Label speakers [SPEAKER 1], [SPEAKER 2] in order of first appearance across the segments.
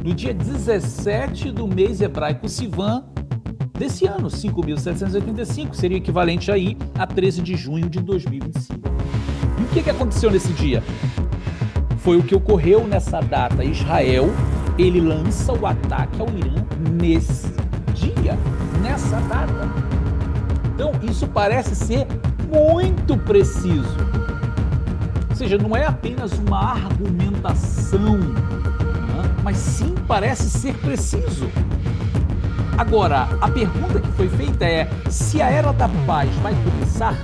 [SPEAKER 1] no dia 17 do mês hebraico Sivan desse ano, 5.785, seria equivalente aí a 13 de junho de 2025. E o que aconteceu nesse dia? Foi o que ocorreu nessa data. Israel, ele lança o ataque ao Irã nesse dia, nessa data. Então, isso parece ser muito preciso. Ou seja, não é apenas uma argumentação, né? Mas sim parece ser preciso. Agora, a pergunta que foi feita é: se a Era da Paz vai começar,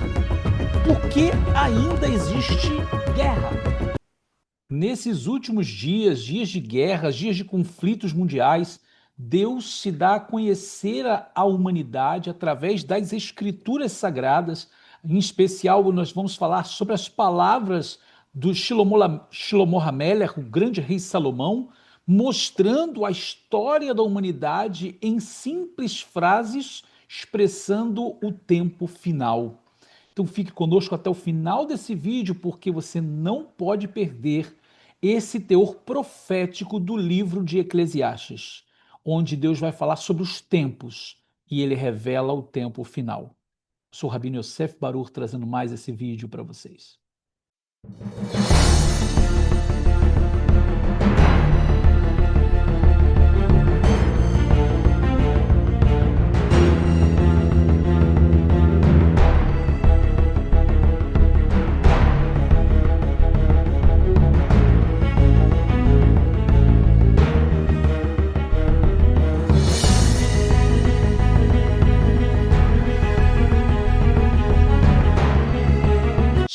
[SPEAKER 1] por que ainda existe guerra? Nesses últimos dias, dias de guerras, dias de conflitos mundiais, Deus se dá a conhecer à humanidade através das Escrituras Sagradas. Em especial, nós vamos falar sobre as palavras do Shlomo HaMelech, o grande rei Salomão, mostrando a história da humanidade em simples frases, expressando o tempo final. Então fique conosco até o final desse vídeo, porque você não pode perder esse teor profético do livro de Eclesiastes, onde Deus vai falar sobre os tempos e ele revela o tempo final. Sou o Rabino Yosef Baruch trazendo mais esse vídeo para vocês.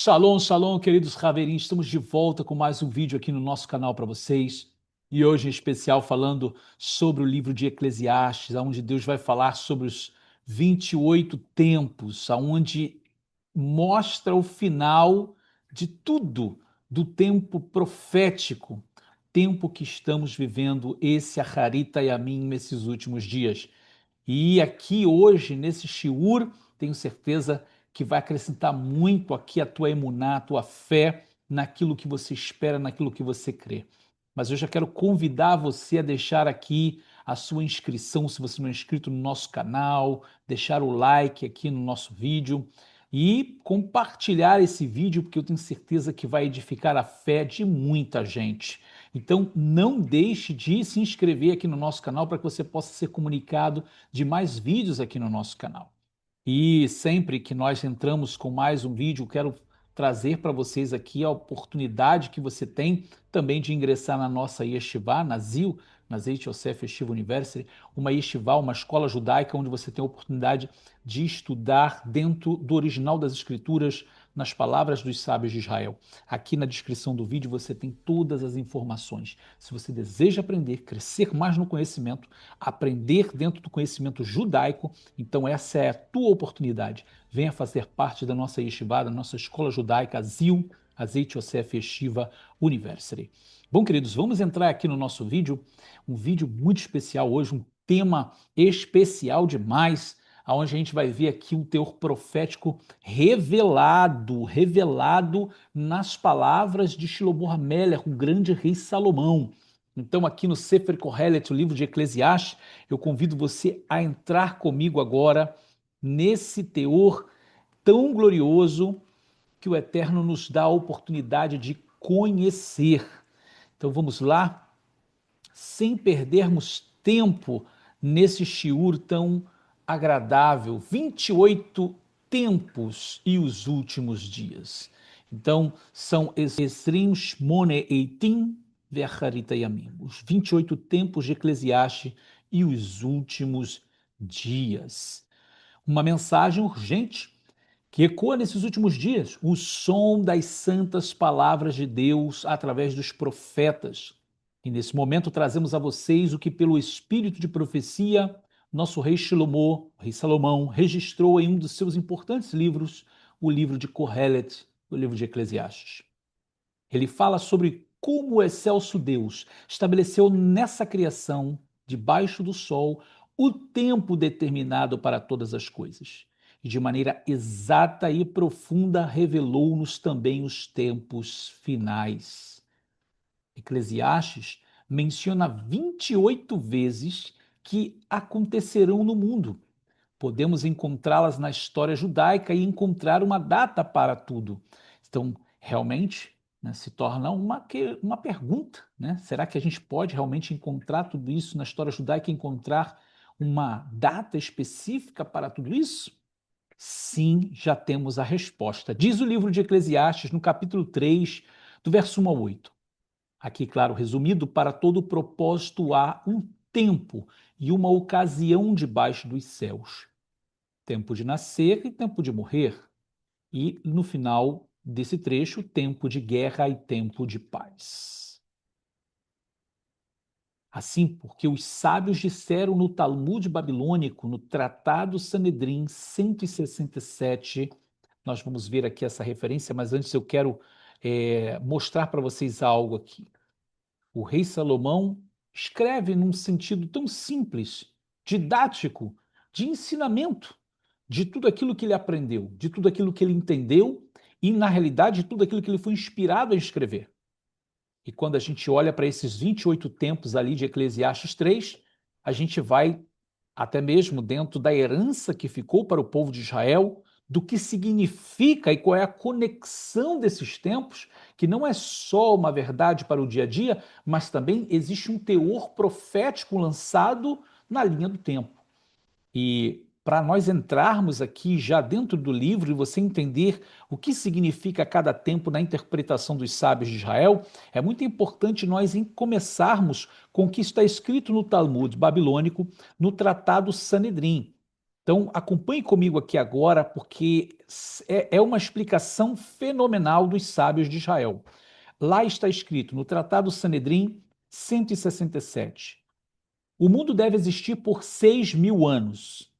[SPEAKER 1] Shalom, shalom, queridos Raveirinhos, estamos de volta com mais um vídeo aqui no nosso canal para vocês. E hoje em especial falando sobre o livro de Eclesiastes, onde Deus vai falar sobre os 28 tempos, onde mostra o final de tudo, do tempo profético, tempo que estamos vivendo, esse Acharita Yamim, nesses últimos dias. E aqui hoje, nesse shiur, tenho certeza que vai acrescentar muito aqui a tua emuná, a tua fé naquilo que você espera, naquilo que você crê. Mas eu já quero convidar você a deixar aqui a sua inscrição, se você não é inscrito no nosso canal, deixar o like aqui no nosso vídeo e compartilhar esse vídeo, porque eu tenho certeza que vai edificar a fé de muita gente. Então, não deixe de se inscrever aqui no nosso canal para que você possa ser comunicado de mais vídeos aqui no nosso canal. E sempre que nós entramos com mais um vídeo, quero trazer para vocês aqui a oportunidade que você tem também de ingressar na nossa Yeshiva, na ZIL, na Zeit Yosef Yeshiva University, uma Yeshiva, uma escola judaica onde você tem a oportunidade de estudar dentro do original das Escrituras, nas palavras dos sábios de Israel. Aqui na descrição do vídeo você tem todas as informações. Se você deseja aprender, crescer mais no conhecimento, aprender dentro do conhecimento judaico, então essa é a tua oportunidade. Venha fazer parte da nossa yeshiva, da nossa escola judaica, ZIL, a Zeit Yosef Yeshiva University. Bom, queridos, vamos entrar aqui no nosso vídeo, um vídeo muito especial hoje, um tema especial demais, onde a gente vai ver aqui um teor profético revelado nas palavras de Shlomo HaMelech, o grande rei Salomão. Então, aqui no Sefer Kohelet, o livro de Eclesiastes, eu convido você a entrar comigo agora nesse teor tão glorioso que o Eterno nos dá a oportunidade de conhecer. Então, vamos lá, sem perdermos tempo nesse shiur tão agradável, 28 tempos e os últimos dias. Então, são Esrim Shmone Eitim Ve'acharita Yamim, os 28 tempos de Eclesiastes e os últimos dias. Uma mensagem urgente que ecoa nesses últimos dias, o som das santas palavras de Deus através dos profetas. E nesse momento trazemos a vocês o que pelo espírito de profecia nosso rei Shlomo, o rei Salomão, registrou em um dos seus importantes livros, o livro de Kohelet, o livro de Eclesiastes. Ele fala sobre como o excelso Deus estabeleceu nessa criação, debaixo do sol, o tempo determinado para todas as coisas. E de maneira exata e profunda revelou-nos também os tempos finais. Eclesiastes menciona 28 vezes que acontecerão no mundo. Podemos encontrá-las na história judaica e encontrar uma data para tudo. Então, realmente, né, se torna uma pergunta, né? Será que a gente pode realmente encontrar tudo isso na história judaica e encontrar uma data específica para tudo isso? Sim, já temos a resposta. Diz o livro de Eclesiastes, no capítulo 3, do verso 1 ao 8. Aqui, claro, resumido: para todo propósito há um tempo e uma ocasião debaixo dos céus. Tempo de nascer e tempo de morrer. E, no final desse trecho, tempo de guerra e tempo de paz. Assim, porque os sábios disseram no Talmud babilônico, no Tratado Sanedrim 167, nós vamos ver aqui essa referência, mas antes eu quero mostrar para vocês algo aqui. O rei Salomão escreve num sentido tão simples, didático, de ensinamento, de tudo aquilo que ele aprendeu, de tudo aquilo que ele entendeu e, na realidade, de tudo aquilo que ele foi inspirado a escrever. E quando a gente olha para esses 28 tempos ali de Eclesiastes 3, a gente vai até mesmo dentro da herança que ficou para o povo de Israel, do que significa e qual é a conexão desses tempos, que não é só uma verdade para o dia a dia, mas também existe um teor profético lançado na linha do tempo. E para nós entrarmos aqui já dentro do livro e você entender o que significa cada tempo na interpretação dos sábios de Israel, é muito importante nós começarmos com o que está escrito no Talmud babilônico, no Tratado Sanedrim. Então, acompanhe comigo aqui agora, porque é uma explicação fenomenal dos sábios de Israel. Lá está escrito, no Tratado Sanedrim 167, o mundo deve existir por 6.000 anos.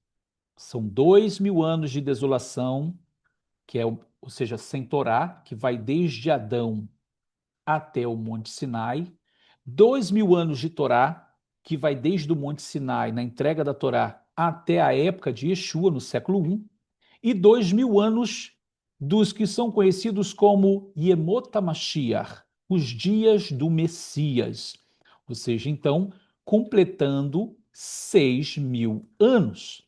[SPEAKER 1] São 2.000 anos de desolação, que é, ou seja, sem Torá, que vai desde Adão até o Monte Sinai. 2.000 anos de Torá, que vai desde o Monte Sinai, na entrega da Torá, até a época de Yeshua, no século I. E 2.000 anos dos que são conhecidos como Yemot HaMashiach, os dias do Messias. Ou seja, então, completando 6.000 anos.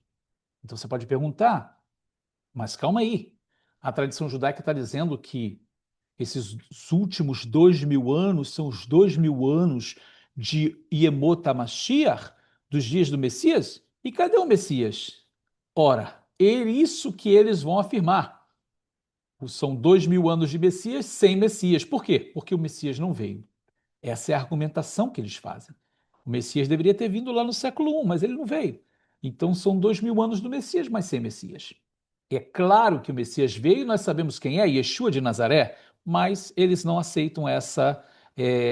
[SPEAKER 1] Então você pode perguntar, mas calma aí, a tradição judaica está dizendo que esses últimos 2.000 anos são os 2.000 anos de Yemot HaMashiach, dos dias do Messias? E cadê o Messias? Ora, é isso que eles vão afirmar. São 2.000 anos de Messias sem Messias. Por quê? Porque o Messias não veio. Essa é a argumentação que eles fazem. O Messias deveria ter vindo lá no século I, mas ele não veio. Então são 2.000 anos do Messias, mas sem Messias. É claro que o Messias veio, nós sabemos quem é, Yeshua de Nazaré, mas eles não aceitam essa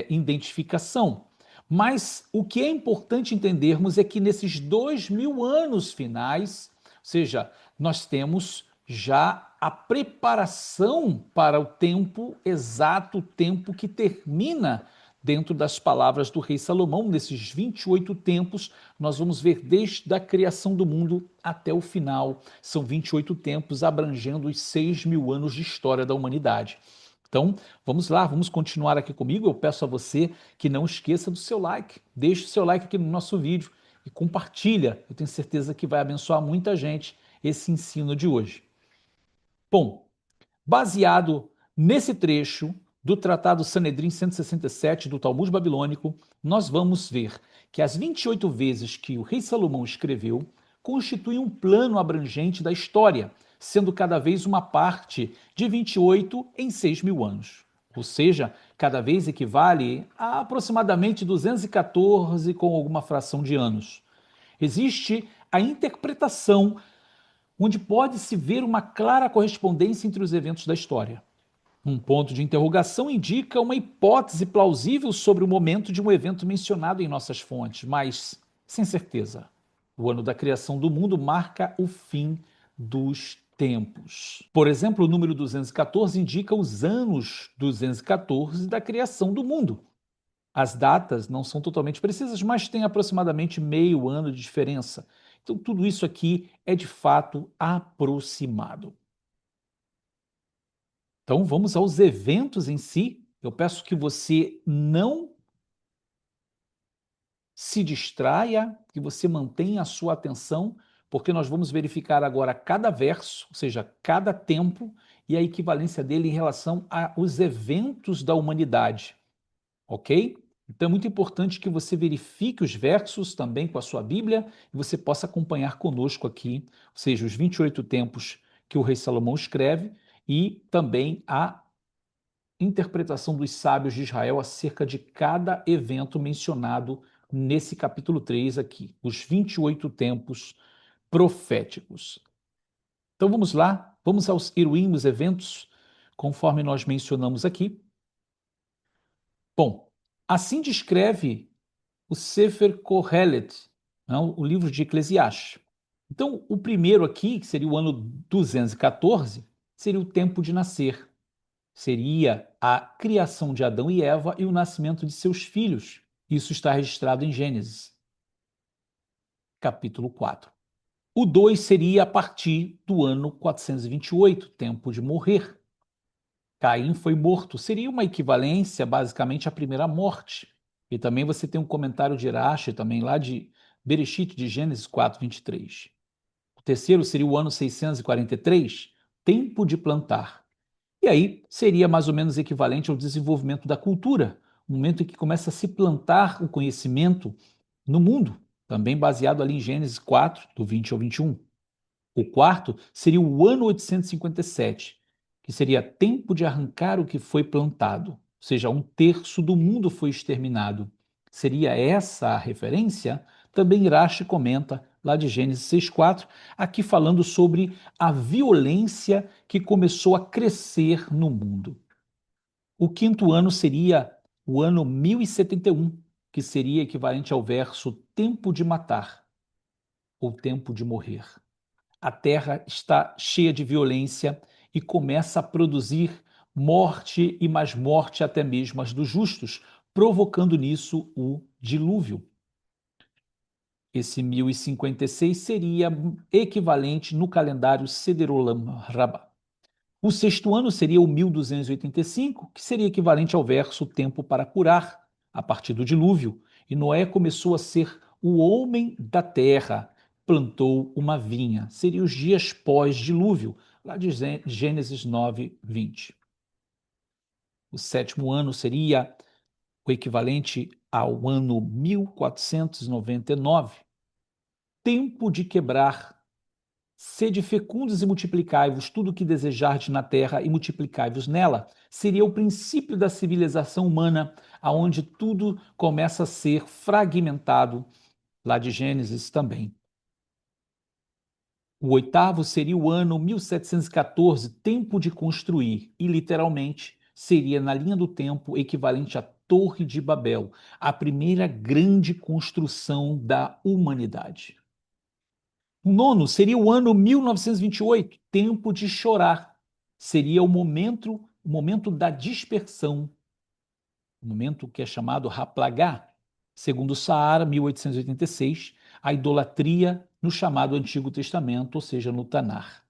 [SPEAKER 1] identificação. Mas o que é importante entendermos é que nesses 2.000 anos finais, ou seja, nós temos já a preparação para o tempo exato, o tempo que termina dentro das palavras do rei Salomão. Nesses 28 tempos, nós vamos ver desde a criação do mundo até o final. São 28 tempos abrangendo os 6.000 anos de história da humanidade. Então, vamos lá, vamos continuar aqui comigo. Eu peço a você que não esqueça do seu like. Deixe o seu like aqui no nosso vídeo e compartilha. Eu tenho certeza que vai abençoar muita gente esse ensino de hoje. Bom, baseado nesse trecho do Tratado Sanedrim 167 do Talmud babilônico, nós vamos ver que as 28 vezes que o rei Salomão escreveu constituem um plano abrangente da história, sendo cada vez uma parte de 28 em 6.000 anos. Ou seja, cada vez equivale a aproximadamente 214 com alguma fração de anos. Existe a interpretação onde pode-se ver uma clara correspondência entre os eventos da história. Um ponto de interrogação indica uma hipótese plausível sobre o momento de um evento mencionado em nossas fontes, mas sem certeza. O ano da criação do mundo marca o fim dos tempos. Por exemplo, o número 214 indica os anos 214 da criação do mundo. As datas não são totalmente precisas, mas tem aproximadamente meio ano de diferença. Então, tudo isso aqui é de fato aproximado. Então, vamos aos eventos em si. Eu peço que você não se distraia, que você mantenha a sua atenção, porque nós vamos verificar agora cada verso, ou seja, cada tempo, e a equivalência dele em relação aos eventos da humanidade, ok? Então é muito importante que você verifique os versos também com a sua Bíblia e você possa acompanhar conosco aqui, ou seja, os 28 tempos que o rei Salomão escreve e também a interpretação dos sábios de Israel acerca de cada evento mencionado nesse capítulo 3 aqui, os 28 tempos proféticos. Então vamos lá, vamos aos irmos eventos, conforme nós mencionamos aqui. Bom, assim descreve o Sefer Kohelet, não, o livro de Eclesiastes. Então, o primeiro aqui, que seria o ano 214, seria o tempo de nascer. Seria a criação de Adão e Eva e o nascimento de seus filhos. Isso está registrado em Gênesis, capítulo 4. O 2 seria a partir do ano 428, tempo de morrer. Caim foi morto. Seria uma equivalência, basicamente, à primeira morte. E também você tem um comentário de Rashi, também lá de Bereshit, de Gênesis 4, 23. O terceiro seria o ano 643, tempo de plantar. E aí seria mais ou menos equivalente ao desenvolvimento da cultura, o momento em que começa a se plantar o conhecimento no mundo, também baseado ali em Gênesis 4, do 20 ao 21. O quarto seria o ano 857, que seria tempo de arrancar o que foi plantado, ou seja, um terço do mundo foi exterminado. Seria essa a referência? Também Rashi comenta lá de Gênesis 6,4, aqui falando sobre a violência que começou a crescer no mundo. O quinto ano seria o ano 1071, que seria equivalente ao verso tempo de matar ou tempo de morrer. A terra está cheia de violência e começa a produzir morte e mais morte até mesmo as dos justos, provocando nisso o dilúvio. Esse 1056 seria equivalente no calendário Sederolam Rabbah. O sexto ano seria o 1285, que seria equivalente ao verso tempo para curar, a partir do dilúvio. E Noé começou a ser o homem da terra, plantou uma vinha. Seriam os dias pós-dilúvio, lá de Gênesis 9, 20. O sétimo ano seria o equivalente ao ano 1499, tempo de quebrar. Sede fecundos e multiplicai-vos tudo o que desejardes na terra e multiplicai-vos nela. Seria o princípio da civilização humana, aonde tudo começa a ser fragmentado, lá de Gênesis também. O oitavo seria o ano 1714, tempo de construir, e literalmente seria, na linha do tempo, equivalente à Torre de Babel, a primeira grande construção da humanidade. O nono seria o ano 1928, tempo de chorar. Seria o momento da dispersão, o momento que é chamado Raplagá. Segundo Saara, 1886, a idolatria no chamado Antigo Testamento, ou seja, no Tanar.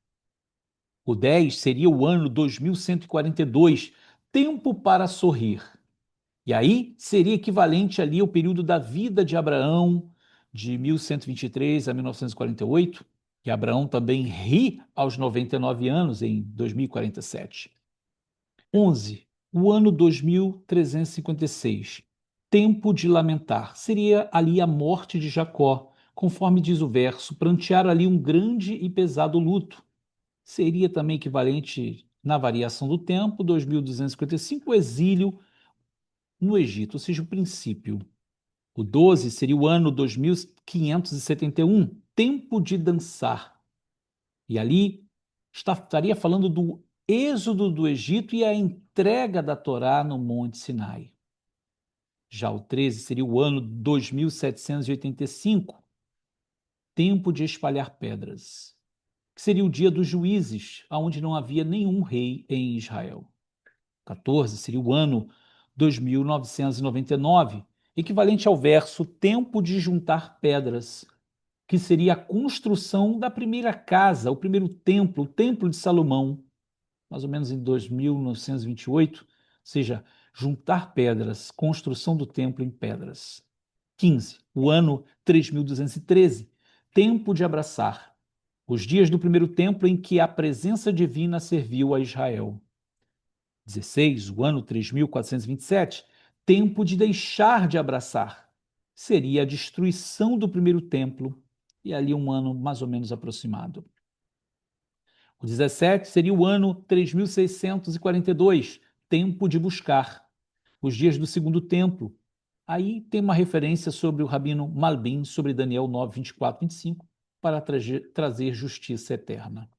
[SPEAKER 1] O 10 seria o ano 2142, tempo para sorrir. E aí seria equivalente ali ao período da vida de Abraão, de 1123 a 1948, que Abraão também ri aos 99 anos, em 2047. 11. O ano 2356. Tempo de lamentar. Seria ali a morte de Jacó, conforme diz o verso, prantear ali um grande e pesado luto. Seria também equivalente, na variação do tempo, 2255, o exílio no Egito, ou seja, o princípio. O 12 seria o ano 2571, tempo de dançar. E ali estaria falando do êxodo do Egito e a entrega da Torá no Monte Sinai. Já o 13 seria o ano 2785, tempo de espalhar pedras, que seria o dia dos juízes, onde não havia nenhum rei em Israel. 14 seria o ano 2999, equivalente ao verso tempo de juntar pedras, que seria a construção da primeira casa, o primeiro templo, o Templo de Salomão, mais ou menos em 2928, ou seja, juntar pedras, construção do templo em pedras. 15, o ano 3213, tempo de abraçar, os dias do primeiro templo em que a presença divina serviu a Israel. 16, o ano 3427, tempo de deixar de abraçar, seria a destruição do primeiro templo, e ali um ano mais ou menos aproximado. O 17 seria o ano 3642, tempo de buscar, os dias do segundo templo. Aí tem uma referência sobre o Rabino Malbim, sobre Daniel 9, 24, 25, para trazer justiça eterna.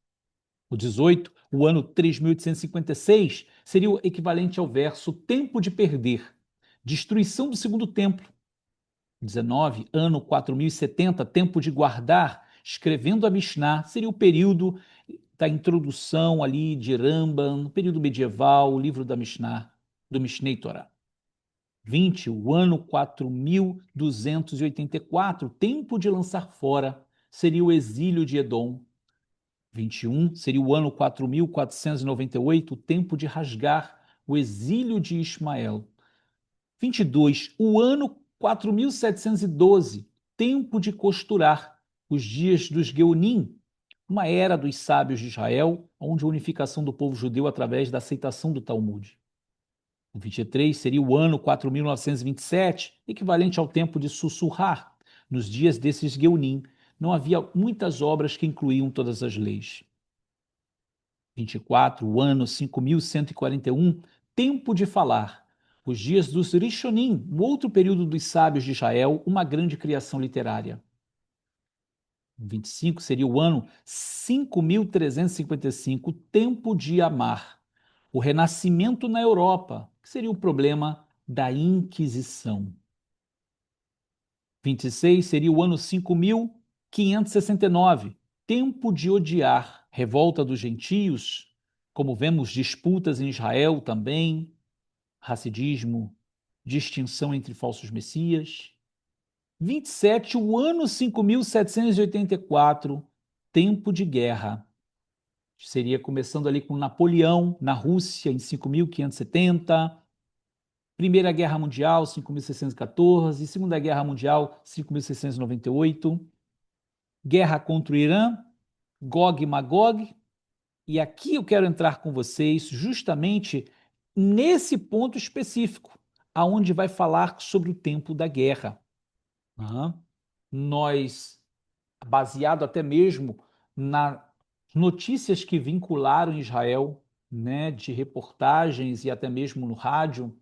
[SPEAKER 1] O 18, o ano 3856, seria o equivalente ao verso tempo de perder, destruição do segundo templo. 19, ano 4070, tempo de guardar, escrevendo a Mishnah, seria o período da introdução ali de Rambam, período medieval, o livro da Mishnah, do Mishnei Torah. 20, o ano 4284, tempo de lançar fora, seria o exílio de Edom. 21 seria o ano 4498, o tempo de rasgar, o exílio de Ismael. 22, o ano 4712, tempo de costurar, os dias dos Geonim, uma era dos sábios de Israel, onde a unificação do povo judeu através da aceitação do Talmud. O 23 seria o ano 4927, equivalente ao tempo de sussurrar. Nos dias desses Geonim, não havia muitas obras que incluíam todas as leis. 24, o ano 5141, tempo de falar. Os dias dos Rishonim, um outro período dos sábios de Israel, uma grande criação literária. 25 seria o ano 5355, tempo de amar. O renascimento na Europa, que seria o problema da Inquisição. 26 seria o ano 5569, tempo de odiar, revolta dos gentios, como vemos disputas em Israel também, racidismo, distinção entre falsos messias. 27, o ano 5784, tempo de guerra. Seria começando ali com Napoleão na Rússia em 5570, Primeira Guerra Mundial 5614, Segunda Guerra Mundial 5698, guerra contra o Irã, Gog e Magog. E aqui eu quero entrar com vocês justamente nesse ponto específico, aonde vai falar sobre o tempo da guerra. Nós, baseado até mesmo nas notícias que vincularam Israel, né, de reportagens e até mesmo no rádio,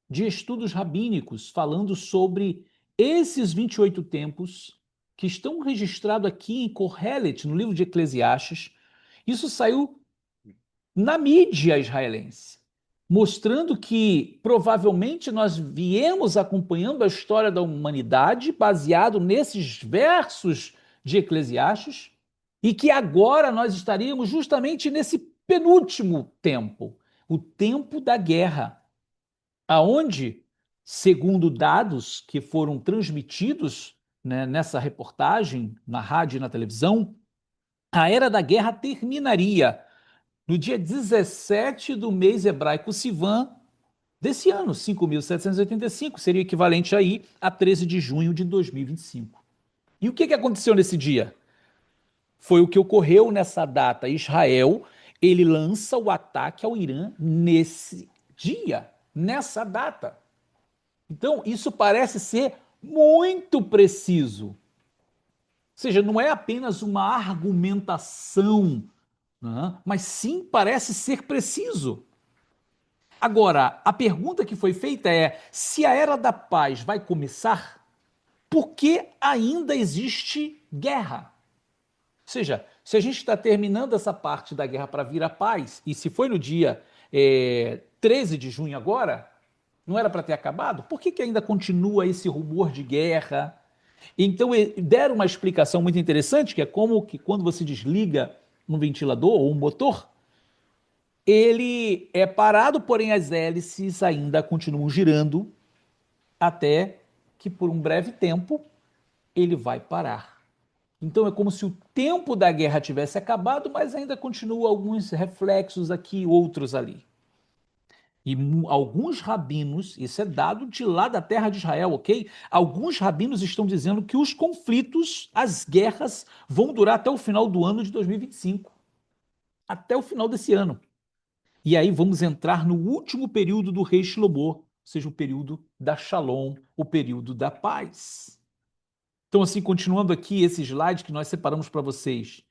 [SPEAKER 1] de estudos rabínicos falando sobre esses 28 tempos que estão registrados aqui em Kohelet, no livro de Eclesiastes. Isso saiu na mídia israelense, mostrando que provavelmente nós viemos acompanhando a história da humanidade baseado nesses versos de Eclesiastes e que agora nós estaríamos justamente nesse penúltimo tempo, o tempo da guerra, aonde, segundo dados que foram transmitidos, né, nessa reportagem na rádio e na televisão, a era da guerra terminaria no dia 17 do mês hebraico Sivan desse ano, 5.785, seria equivalente aí a 13 de junho de 2025. E o que aconteceu nesse dia? Foi o que ocorreu nessa data. Israel, ele lança o ataque ao Irã nesse dia, nessa data. Então, isso parece ser muito preciso. Ou seja, não é apenas uma argumentação, né? Mas sim parece ser preciso. Agora, a pergunta que foi feita é: se a era da paz vai começar, por que ainda existe guerra? Ou seja, se a gente está terminando essa parte da guerra para vir a paz, e se foi no dia 13 de junho agora, não era para ter acabado? Por que ainda continua esse rumor de guerra? Então, deram uma explicação muito interessante, que é como que quando você desliga um ventilador ou um motor, ele é parado, porém as hélices ainda continuam girando até que por um breve tempo ele vai parar. Então é como se o tempo da guerra tivesse acabado, mas ainda continua alguns reflexos aqui, outros ali. E alguns rabinos, isso é dado de lá da terra de Israel, ok? Alguns rabinos estão dizendo que os conflitos, as guerras, vão durar até o final do ano de 2025. Até o final desse ano. E aí vamos entrar no último período do rei Shlomo, ou seja, o período da Shalom, o período da paz. Então, assim, continuando aqui esse slide que nós separamos para vocês.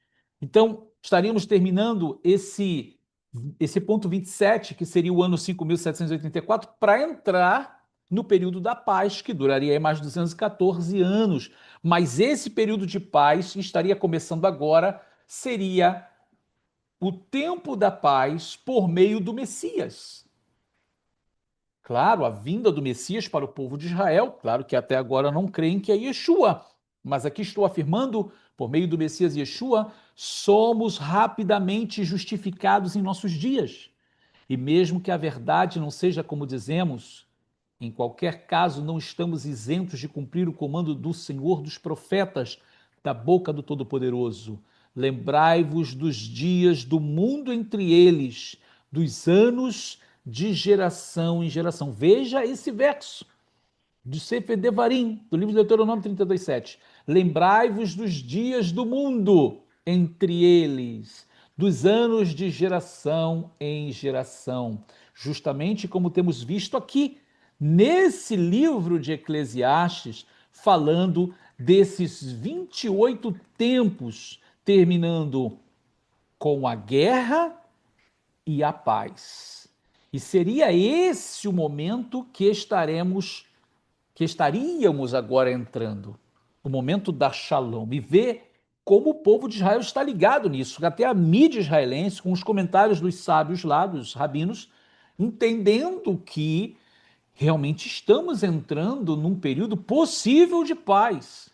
[SPEAKER 1] Então, estaríamos terminando esse ponto 27, que seria o ano 5.784, para entrar no período da paz, que duraria mais 214 anos. Mas esse período de paz estaria começando agora, seria o tempo da paz por meio do Messias. Claro, a vinda do Messias para o povo de Israel, claro que até agora não creem que é Yeshua, mas aqui estou afirmando, por meio do Messias Yeshua, somos rapidamente justificados em nossos dias. E mesmo que a verdade não seja como dizemos, em qualquer caso não estamos isentos de cumprir o comando do Senhor dos profetas, da boca do Todo-Poderoso. Lembrai-vos dos dias do mundo entre eles, dos anos de geração em geração. Veja esse verso de Sefer Devarim, do livro de Deuteronômio 32:7. Lembrai-vos dos dias do mundo entre eles, dos anos de geração em geração. Justamente como temos visto aqui, nesse livro de Eclesiastes, falando desses 28 tempos, terminando com a guerra e a paz. E seria esse o momento que estaríamos agora entrando, o momento da Shalom, e ver como o povo de Israel está ligado nisso, até a mídia israelense, com os comentários dos sábios lá, dos rabinos, entendendo que realmente estamos entrando num período possível de paz.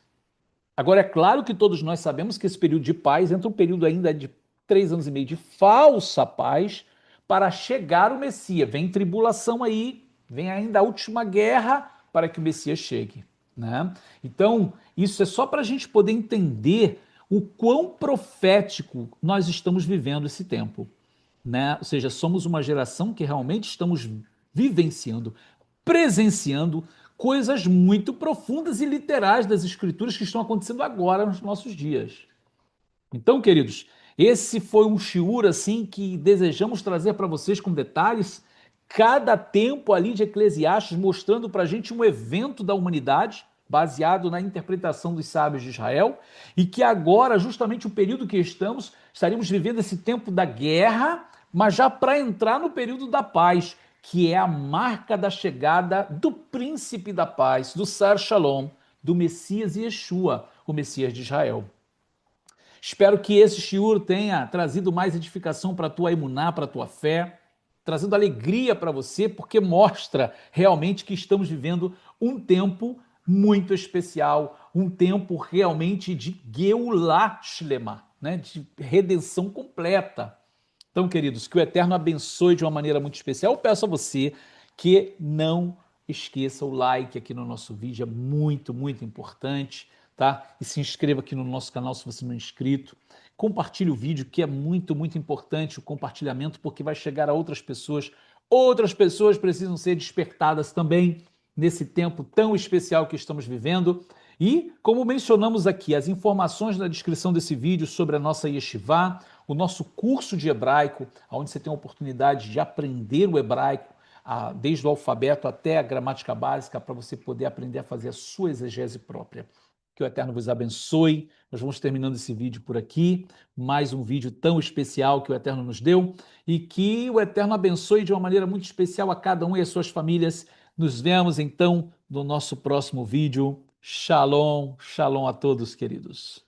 [SPEAKER 1] Agora, é claro que todos nós sabemos que esse período de paz entra um período ainda de 3 anos e meio de falsa paz para chegar o Messias. Vem tribulação aí, vem ainda a última guerra para que o Messias chegue. Né? Então, isso é só para a gente poder entender o quão profético nós estamos vivendo esse tempo. Né? Ou seja, somos uma geração que realmente estamos vivenciando, presenciando coisas muito profundas e literais das Escrituras que estão acontecendo agora nos nossos dias. Então, queridos, esse foi um shiur assim que desejamos trazer para vocês com detalhes, cada tempo ali de Eclesiastes mostrando para a gente um evento da humanidade baseado na interpretação dos sábios de Israel e que agora, justamente o período que estamos, estaríamos vivendo esse tempo da guerra, mas já para entrar no período da paz, que é a marca da chegada do príncipe da paz, do Sar Shalom, do Messias Yeshua, o Messias de Israel. Espero que esse shiur tenha trazido mais edificação para a tua emuná, para a tua fé, trazendo alegria para você, porque mostra realmente que estamos vivendo um tempo muito especial, um tempo realmente de Geulah Shlema, né? De redenção completa. Então, queridos, que o Eterno abençoe de uma maneira muito especial. Eu peço a você que não esqueça o like aqui no nosso vídeo, é muito, muito importante, tá? E se inscreva aqui no nosso canal se você não é inscrito. Compartilhe o vídeo, que é muito, muito importante o compartilhamento, porque vai chegar a outras pessoas. Outras pessoas precisam ser despertadas também nesse tempo tão especial que estamos vivendo. E, como mencionamos aqui, as informações na descrição desse vídeo sobre a nossa Yeshivá, o nosso curso de hebraico, onde você tem a oportunidade de aprender o hebraico, desde o alfabeto até a gramática básica, para você poder aprender a fazer a sua exegese própria. Que o Eterno vos abençoe. Nós vamos terminando esse vídeo por aqui. Mais um vídeo tão especial que o Eterno nos deu. E que o Eterno abençoe de uma maneira muito especial a cada um e as suas famílias. Nos vemos então no nosso próximo vídeo. Shalom, shalom a todos, queridos.